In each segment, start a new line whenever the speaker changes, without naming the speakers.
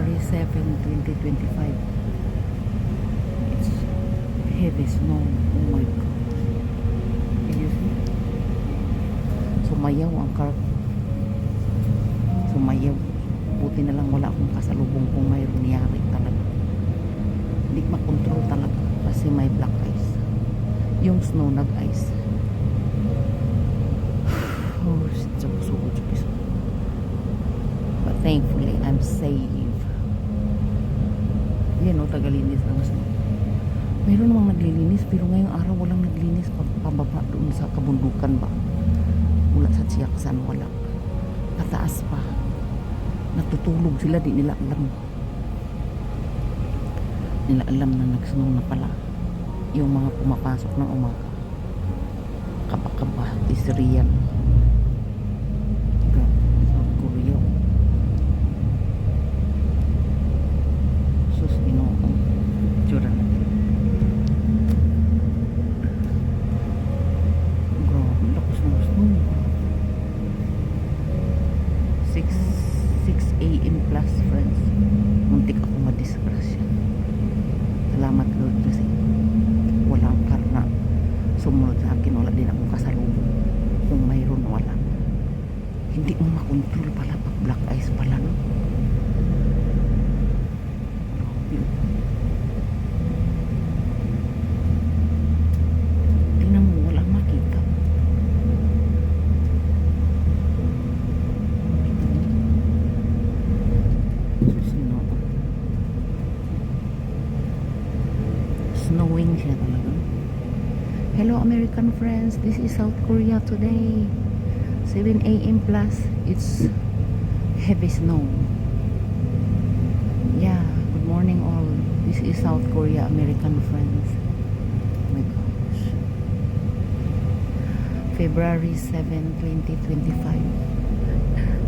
February 7, 2025. It's heavy snow. Oh my God. Did you see? Sumayaw ang car. Sumayaw. Buti na lang wala akong kasalubong kung mayroon nangyari talaga. Hindi makontrol talaga kasi may black ice. Yung snow nag-ice. Oh, so but thankfully I'm safe. Yan o, tagalinis ang snow. Meron namang naglilinis pero ngayong araw walang naglinis pababa doon sa kabundukan ba. Mula sa Tsiaksan wala. Kataas pa. Natutulog sila, di nila alam. Nila alam na nag-snow na pala. Yung mga pumapasok ng umaga. Kabakaba, Tisrian. South Korea. Sus, Ginoo. Tsura natin. Grabe, lakas ng snow. 6 a.m. plus, friends. Muntik ako madisgrasya. Salamat Lord kasi walang car na sumunod sa akin. Wala din akong kasalubong. Kung mayroon, wala. Hindi mo makontrol pala pag black ice pala, no? Tingnan mo, walang makita. Snowing siya talaga. Hello American friends, this is South Korea today. 7 a.m. plus, it's heavy snow. Yeah, good morning all. This is South Korea American friends. Oh my gosh. February 7, 2025.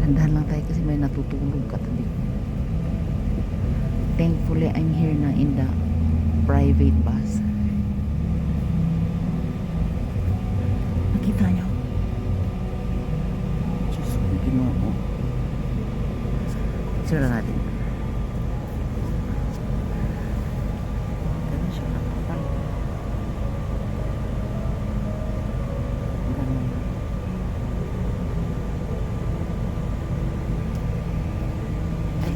Tandaan lang tayo kasi may natutulog katabi. Thankfully, I'm here na in the private bus. Nakita nyo? Diyos ko, Ginoo. Sira natin. Ganun siya nakapal. Ganun. Ay.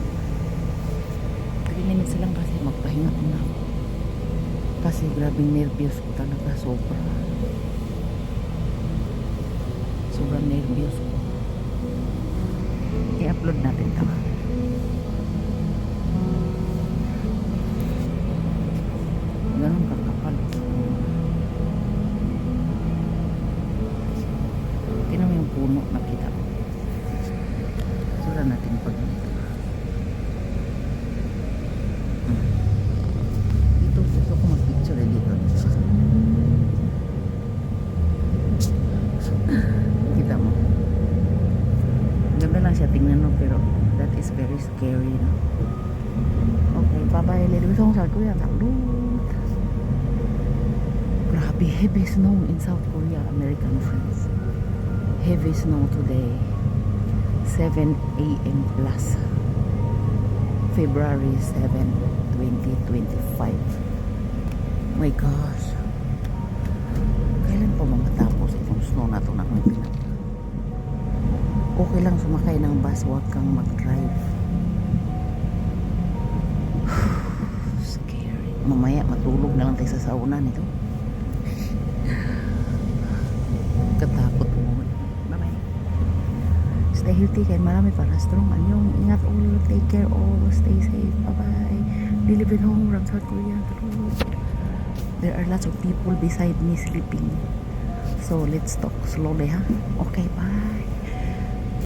3 minutes lang kasi magpahinga ko na ako. Kasi grabing nervyos ko talaga, sobrang nervyos ko. I-upload natin ito. Ganun kakapal. Tingnan mo yung puno, nakita ko. Sura natin pag kita mo. Ganda lang siya tingnan mo pero that is very scary, no? Okay, bye-bye. Lady Bisong South Korea. Grabe, heavy snow in South Korea, American friends. Heavy snow today. 7 a.m. plus. February 7, 2025. My gosh. Kailan pa matapos itong snow na ito na may pinag? Okay lang sumakay ng bus, huwag kang mag-drive. Scary. Mamaya matulog na lang tayo sa sauna nito. Katakot mo. Bye-bye. Stay healthy kayo. Marami para strong. Anyong ingat all. Take care all. Stay safe. Bye-bye. Delivered home from South Korea. There are lots of people beside me sleeping. So let's talk slowly, huh? Okay, bye.